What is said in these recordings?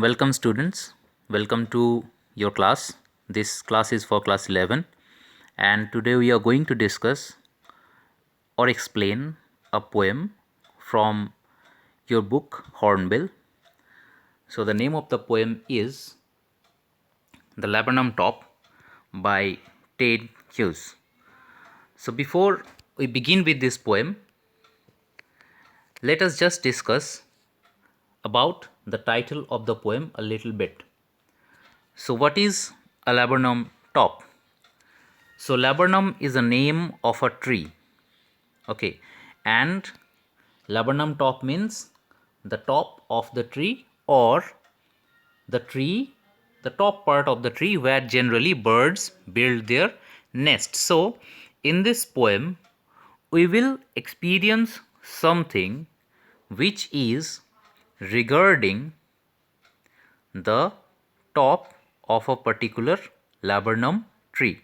Welcome students, welcome to your class. This class is for class 11 and today we are going to discuss or explain a poem from your book Hornbill. So the name of the poem is The Laburnum Top by Ted Hughes. So before we begin with this poem, let us just discuss about the title of the poem a little bit. So what is a laburnum top? So laburnum is a name of a tree. Okay, and laburnum top means the top of the tree or the tree, the top part of the tree where generally birds build their nest. So in this poem we will experience something which is regarding the top of a particular laburnum tree.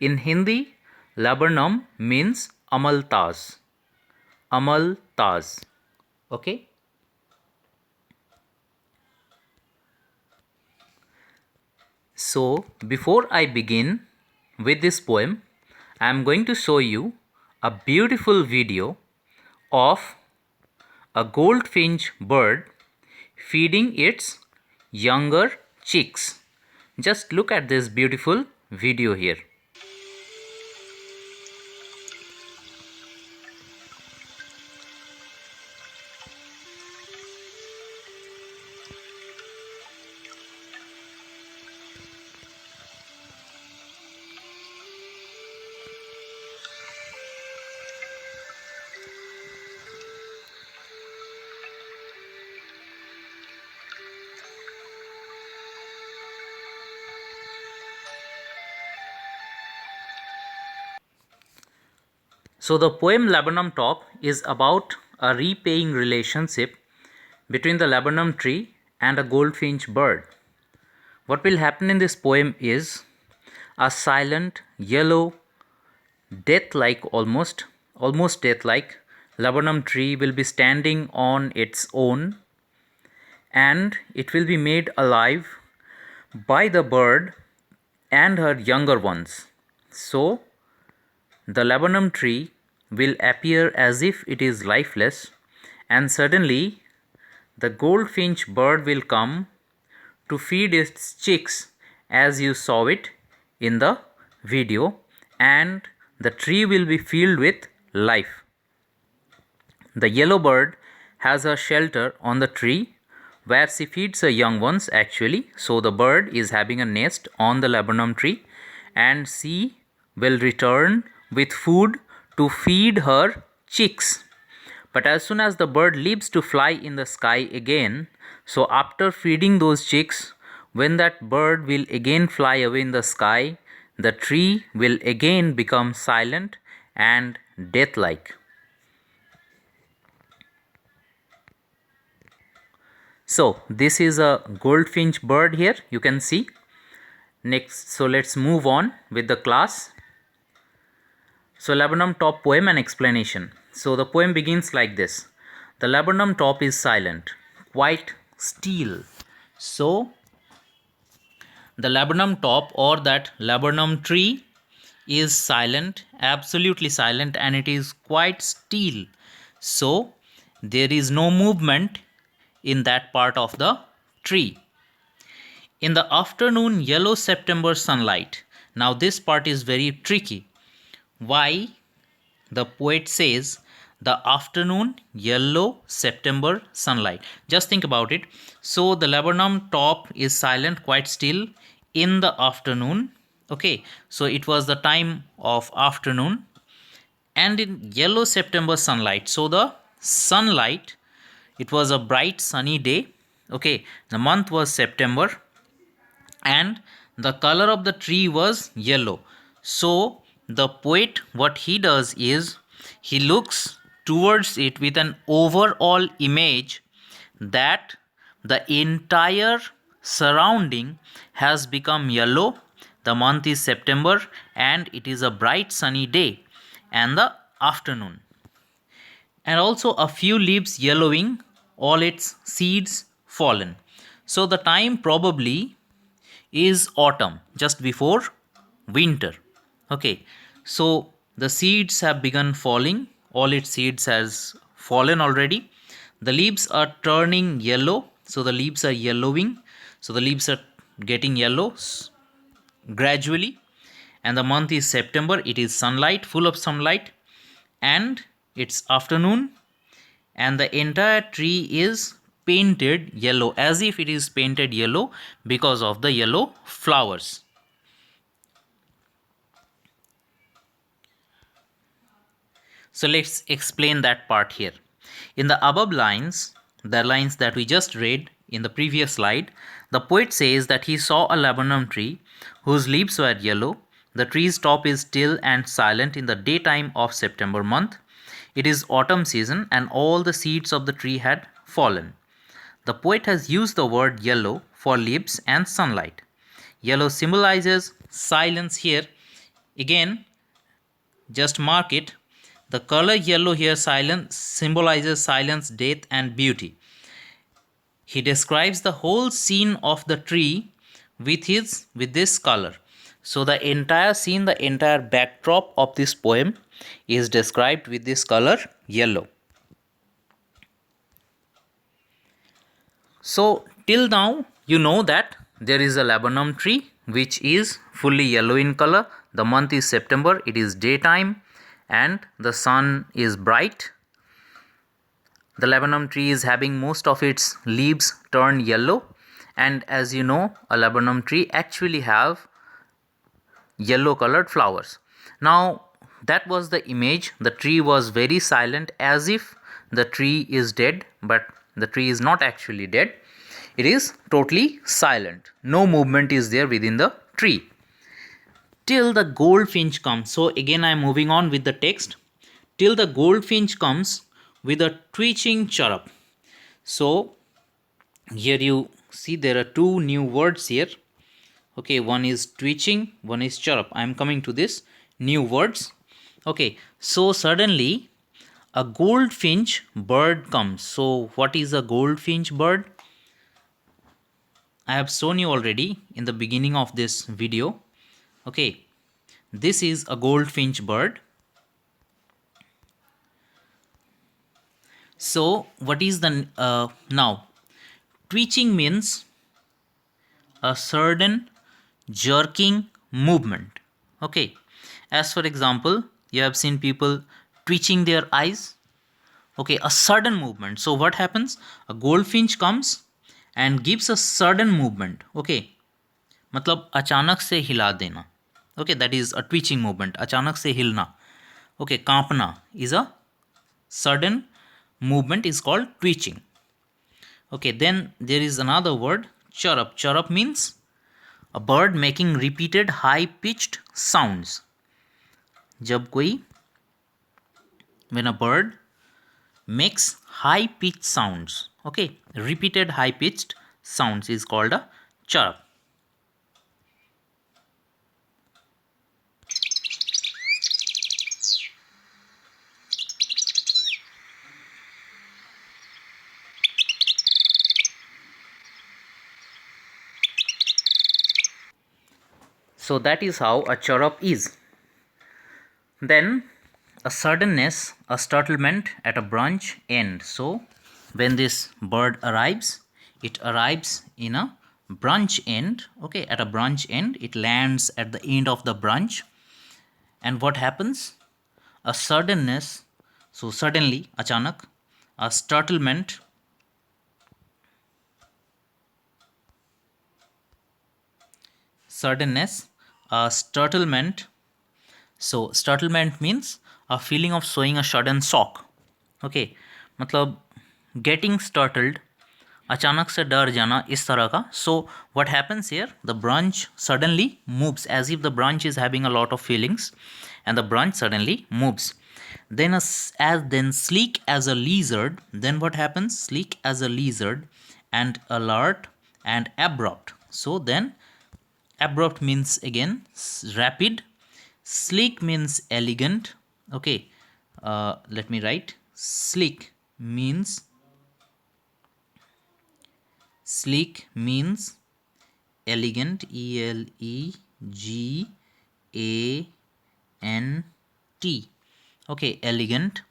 In Hindi, laburnum means amaltaz. Amaltaz. Okay. So before I begin with this poem, I am going to show you a beautiful video of a goldfinch bird feeding its younger chicks. Just look at this beautiful video here. So the poem Laburnum Top is about a repaying relationship between the laburnum tree and a goldfinch bird. What will happen in this poem is a silent, yellow, death-like almost death-like laburnum tree will be standing on its own and it will be made alive by the bird and her younger ones. So the laburnum tree will appear as if it is lifeless, and suddenly the goldfinch bird will come to feed its chicks as you saw it in the video, and the tree will be filled with life. The yellow bird has a shelter on the tree where she feeds her young ones actually. So the bird is having a nest on the laburnum tree and she will return with food to feed her chicks. But as soon as the bird leaves to fly in the sky again, so after feeding those chicks, when that bird will again fly away in the sky, the tree will again become silent and death-like. So this is a goldfinch bird here, you can see. Next, so let's move on with the class. So laburnum top poem and explanation. So the poem begins like this. The laburnum top is silent, quite still. So the laburnum top or that laburnum tree is silent, absolutely silent, and it is quite still. So there is no movement in that part of the tree. In the afternoon yellow September sunlight. Now this part is very tricky. Why? The poet says the afternoon yellow September sunlight. Just think about it. So the laburnum top is silent, quite still in the afternoon. Okay, so it was the time of afternoon and in yellow September sunlight. So the sunlight, it was a bright sunny day. Okay, the month was September and the color of the tree was yellow. So the poet, what he does is he looks towards it with an overall image that the entire surrounding has become yellow. The month is September and it is a bright sunny day and the afternoon, and also a few leaves yellowing, all its seeds fallen. So the time probably is autumn, just before winter. Okay, so the seeds have begun falling. All its seeds has fallen already. The leaves are turning yellow, so the leaves are yellowing. So the leaves are getting yellow gradually. And the month is September. It is sunlight, full of sunlight, and it's afternoon, and the entire tree is painted yellow, as if it is painted yellow because of the yellow flowers. So let's explain that part here. In the above lines, the lines that we just read in the previous slide, the poet says that he saw a laburnum tree whose leaves were yellow. The tree's top is still and silent in the daytime of September month. It is autumn season and all the seeds of the tree had fallen. The poet has used the word yellow for leaves and sunlight. Yellow symbolizes silence here. Again, just mark it. The color yellow here silence symbolizes silence, death, and beauty. He describes the whole scene of the tree with this color. So the entire scene, the entire backdrop of this poem is described with this color yellow. So till now you know that there is a laburnum tree which is fully yellow in color. The month is September, it is daytime and the sun is bright. The laburnum tree is having most of its leaves turned yellow, and as you know, a laburnum tree actually have yellow colored flowers. Now that was the image. The tree was very silent, as if the tree is dead, but the tree is not actually dead. It is totally silent. No movement is there within the tree till the goldfinch comes. So again I am moving on with the text. Till the goldfinch comes with a twitching chirrup. So here you see there are two new words here. Okay, one is twitching, one is chirrup. I am coming to this new words. Okay, so suddenly a goldfinch bird comes. So what is a goldfinch bird? I have shown you already in the beginning of this video. Okay, this is a goldfinch bird. So what is the now twitching means a sudden jerking movement. Okay, as for example, you have seen people twitching their eyes. Okay, a sudden movement. So what happens? A goldfinch comes and gives a sudden movement. Okay, मतलब अचानक से हिला देना. Okay, that is a twitching movement. अचानक से हिलना. Okay, कांपना is a sudden movement, is called twitching. Okay, then there is another word, chirrup. Chirrup means a bird making repeated high pitched sounds. जब कोई, when a bird makes high pitched sounds, okay, repeated high pitched sounds is called a chirrup. So that is how a chirrup is. Then a suddenness, a startlement at a branch end. So when this bird arrives, it arrives in a branch end. Okay, at a branch end, it lands at the end of the branch. And what happens? A suddenness, so suddenly, achanak, a startlement, suddenness, a startlement. So startlement means a feeling of showing a sudden shock. Okay, मतलब getting startled, अचानक से डर जाना, इस तरह का. So what happens here? The branch suddenly moves, as if the branch is having a lot of feelings, and the branch suddenly moves. Then then sleek as a lizard. Then what happens? Sleek as a lizard, and alert and abrupt. So then abrupt means again rapid. Sleek means elegant. Okay, let me write. Sleek means Sleek means elegant, elegant. Okay, elegant.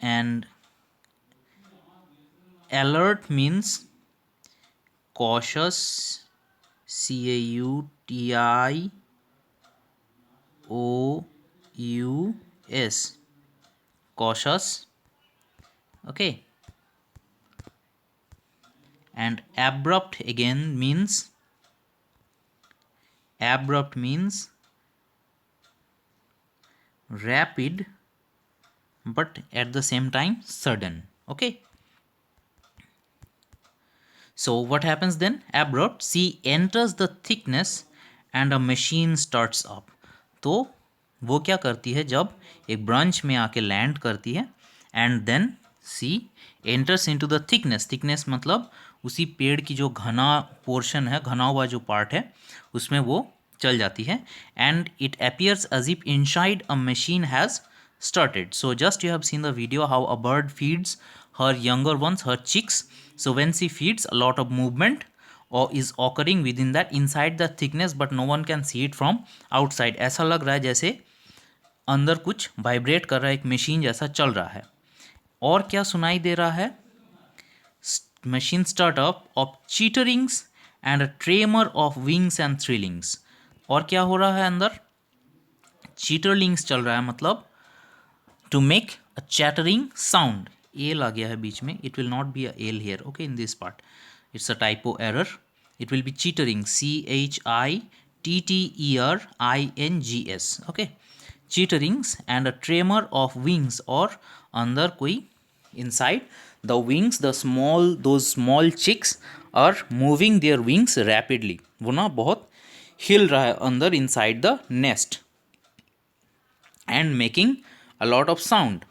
And alert means cautious, CAUTIOUS, cautious. Okay. And abrupt means rapid but at the same time sudden. Okay. So what happens then? Abrupt, she enters the thickness and a machine starts up. तो वो क्या करती है जब एक branch में आके land करती है, and then she enters into the thickness. Thickness मतलब उसी पेड़ की जो घना पोर्शन है, घना हुआ जो पार्ट है, उसमें वो चल जाती है. And it appears as if inside a machine has started. So just you have seen the video how a bird feeds her younger ones, her chicks. So when she feeds, a lot of movement or is occurring within that inside the thickness, but no one can see it from outside. ऐसा लग रहा है जैसे अंदर कुछ vibrate कर रहा है, एक मशीन जैसा चल रहा है. और क्या सुनाई दे रहा है? Machine startup of chitterings and a tremor of wings and thrillings. और क्या हो रहा है अंदर? चीटरलिंग्स चल रहा है, मतलब to make a chattering sound. L आ गया है बीच में. It will not be a L here, okay, in this part. It's a typo error. It will be chittering, CHITTERINGS, okay. Chitterings and a tremor of wings, और अंदर कोई inside the wings, those small chicks are moving their wings rapidly. वो ना बहुत हिल रहा है अंदर inside the nest and making a lot of sound.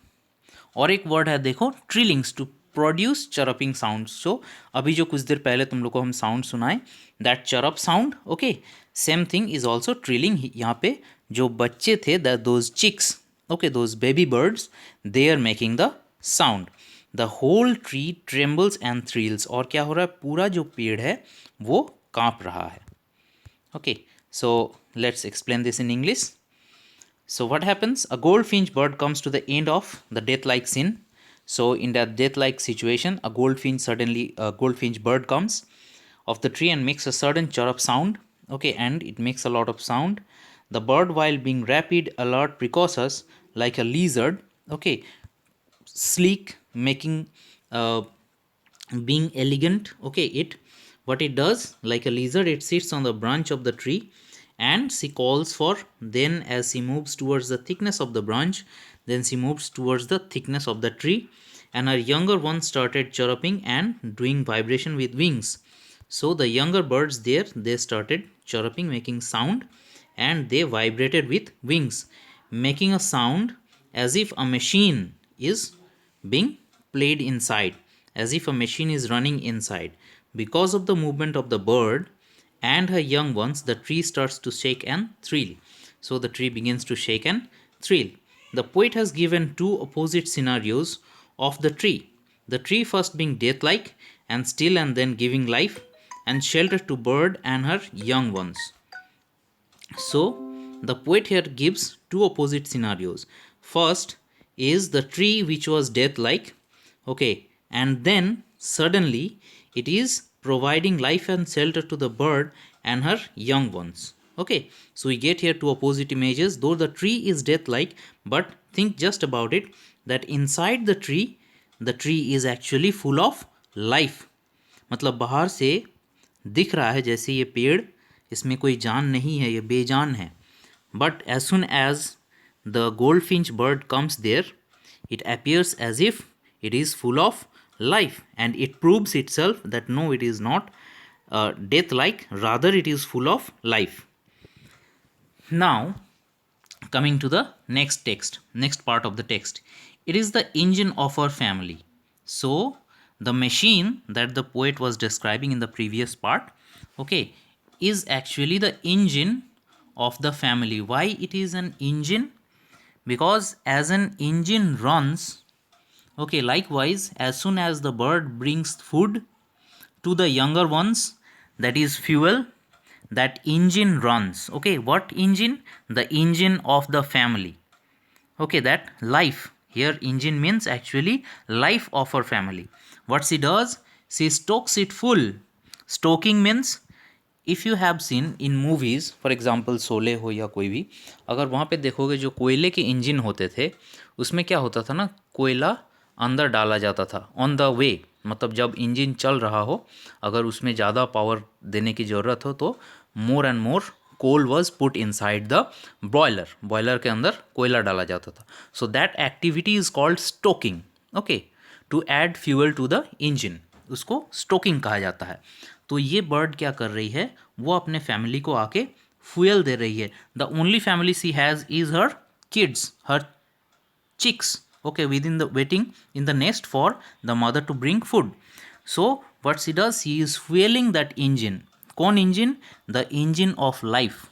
और एक वर्ड है देखो, ट्रिलिंग्स, टू प्रोड्यूस चरपिंग साउंड. सो अभी जो कुछ देर पहले तुम लोग को हम साउंड सुनाए, that chirp sound. Okay, same thing is also trilling. यहाँ पे जो बच्चे थे, those chicks, okay, those baby birds, they are making the sound. The whole tree trembles and thrills. और क्या हो रहा है? पूरा जो पेड़ है वो कांप रहा है. Okay, so let's explain this in English. So what happens? A goldfinch bird comes to the end of the death-like scene. So in that death-like situation, a goldfinch bird comes off the tree and makes a sudden chirrup sound. Okay, and it makes a lot of sound. The bird, while being rapid, alert, precocious, like a lizard, okay, sleek, being elegant. Okay, what it does, like a lizard, it sits on the branch of the tree and she calls for. Then as she moves towards the thickness of the branch, then she moves towards the thickness of the tree, and her younger ones started chirruping and doing vibration with wings. So the younger birds there, they started chirruping, making sound, and they vibrated with wings, making a sound as if a machine is being played inside, as if a machine is running inside. Because of the movement of the bird and her young ones, the tree starts to shake and thrill. So the tree begins to shake and thrill. The poet has given two opposite scenarios of the tree. The tree first being death-like and still, and then giving life and shelter to bird and her young ones. So the poet here gives two opposite scenarios. First is the tree which was death-like, okay, and then suddenly it is providing life and shelter to the bird and her young ones. Okay, so we get here two opposite images. Though the tree is death-like, but think just about it, that inside the tree is actually full of life. मतलब बाहर से दिख रहा है जैसे ये पेड़, इसमें कोई जान नहीं है, ये बेजान है. But as soon as the goldfinch bird comes there, it appears as if it is full of life, and it proves itself that no, it is not death-like, rather it is full of life. Now coming to the next part of the text, it is the engine of our family. So the machine that the poet was describing in the previous part, okay, is actually the engine of the family. Why it is an engine? Because as an engine runs, Okay, likewise, as soon as the bird brings food to the younger ones, that is fuel, that engine runs. Okay, what engine? The engine of the family. Okay, that life. Here engine means actually life of our family. What she does? She stokes it full. Stoking means, if you have seen in movies for example Sholay हो या कोई भी, अगर वहाँ पे देखोगे जो कोयले के इंजन होते थे उसमें क्या होता था ना, कोयला अंदर डाला जाता था ऑन द वे, मतलब जब इंजन चल रहा हो, अगर उसमें ज़्यादा पावर देने की ज़रूरत हो तो more and more coal was put inside the boiler, boiler के अंदर कोयला डाला जाता था. So that activity is called stoking. Okay, to add fuel to the engine, उसको स्टोकिंग कहा जाता है. तो ये बर्ड क्या कर रही है, वो अपने फैमिली को आके फ्यूल दे रही है. The only family she has is her kids, her chicks, okay, within the waiting in the nest for the mother to bring food. So what she does, she is fueling that engine. Kon engine? The engine of life.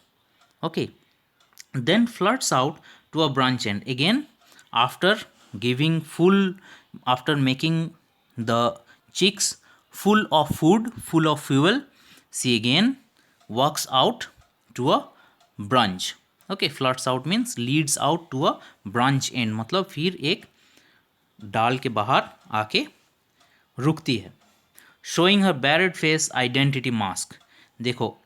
Okay, then flirts out to a branch end again. After giving full, after making the chicks full of food, full of fuel, she again walks out to a branch. Okay, flits out means leads out to a branch and, मतलब फिर एक डाल के बाहर आके रुकती है. Showing her bared face identity mask. देखो,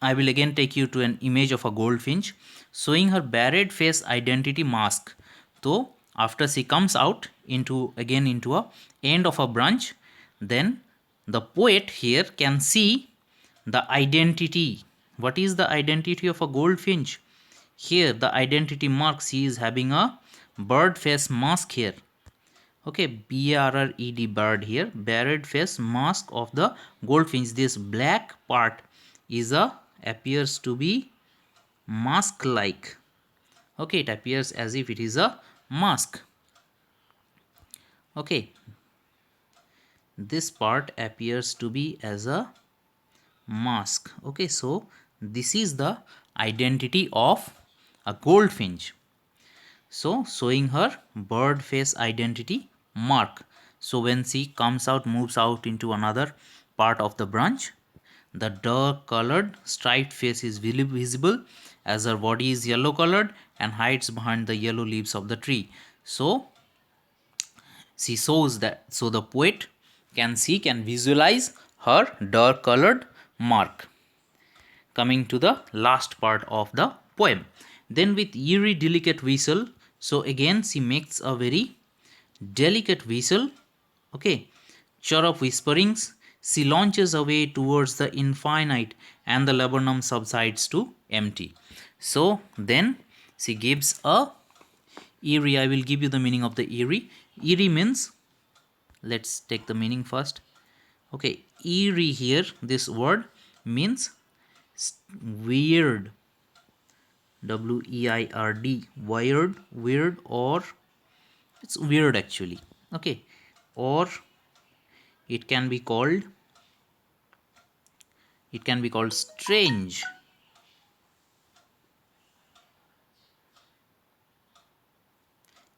I will again take you to an image of a goldfinch showing her buried face identity mask. So after she comes out into again into a end of a branch, then the poet here can see the identity. What is the identity of a goldfinch? Here the identity mark, she is having a bird face mask here. Okay, BRRED, bird here, buried face mask of the goldfinch. This black part is a, appears to be mask like. Okay, it appears as if it is a mask. Okay, this part appears to be as a mask. Okay, so this is the identity of a goldfinch. So showing her bird face identity mark. So when she comes out, moves out into another part of the branch, the dark colored striped face is visible as her body is yellow colored and hides behind the yellow leaves of the tree. So she shows that, so the poet can see, can visualize her dark colored mark. Coming to the last part of the poem, then with eerie delicate whistle, so again she makes a very delicate whistle. Okay, chirrup whisperings, she launches away towards the infinite and the laburnum subsides to empty. So then she gives a eerie. I will give you the meaning of the eerie. Eerie means, let's take the meaning first. Okay, eerie here, this word means weird, weird, weird, or it's weird actually. Okay, or it can be called, strange.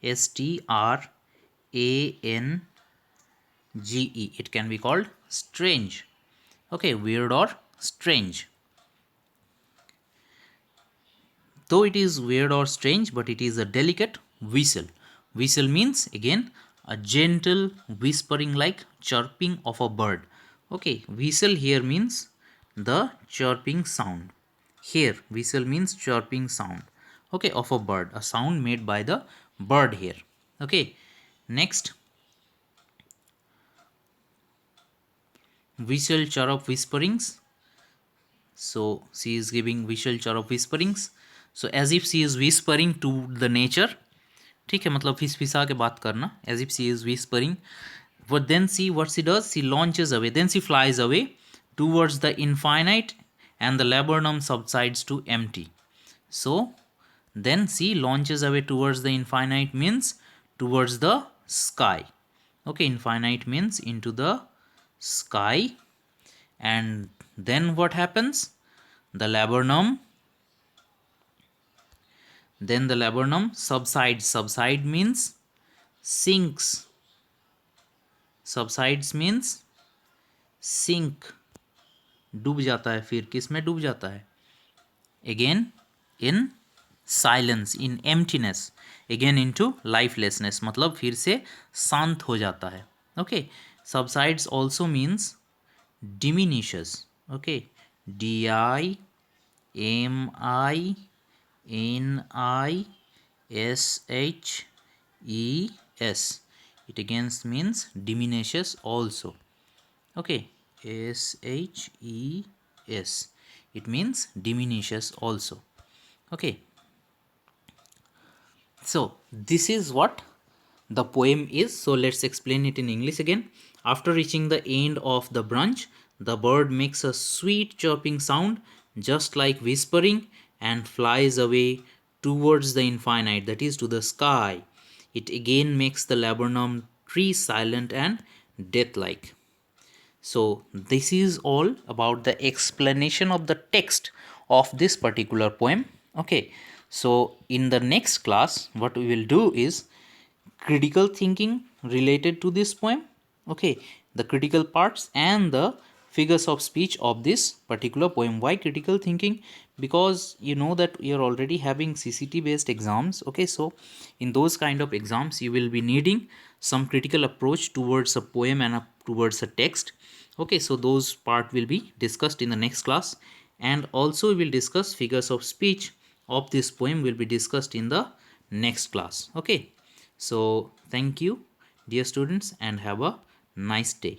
STRANGE, it can be called strange. Okay, weird or strange. Though it is weird or strange, but it is a delicate whistle. Whistle means again a gentle whispering like chirping of a bird. Okay, whistle here means the chirping sound. Here whistle means chirping sound. Okay, of a bird, a sound made by the bird here. Okay, next, whistle chirrup whisperings. So she is giving whistle chirrup whisperings. So as if she is whispering to the nature. ठीक है, मतलब फिसफिसा के बात करना, as if she is whispering. But then see what she does, she launches away, then she flies away towards the infinite and the laburnum subsides to empty. So then she launches away towards the infinite means towards the sky. Okay, infinite means into the sky. And then what happens? The laburnum, then the laburnum subsides. Subside means sinks. Subsides means sink, डूब जाता है, फिर किस में डूब जाता है? Again in silence, in emptiness, again into lifelessness, मतलब फिर से शांत हो जाता है. Okay, subsides also means diminishes. Okay, DIMINISHES, it again means diminishes also. Okay, SHES, it means diminishes also. Okay, so this is what the poem is. So let's explain it in English again. After reaching the end of the branch, the bird makes a sweet chirping sound, just like whispering, and flies away towards the infinite, that is, to the sky. It again makes the laburnum tree silent and death-like. So this is all about the explanation of the text of this particular poem. Okay, so in the next class what we will do is critical thinking related to this poem. Okay, the critical parts and the figures of speech of this particular poem. Why critical thinking? Because you know that we are already having CCT based exams. Okay, so in those kind of exams you will be needing some critical approach towards a poem and towards a text. Okay, so those part will be discussed in the next class, and also we will discuss figures of speech of this poem will be discussed in the next class. Okay, so thank you dear students and have a nice day.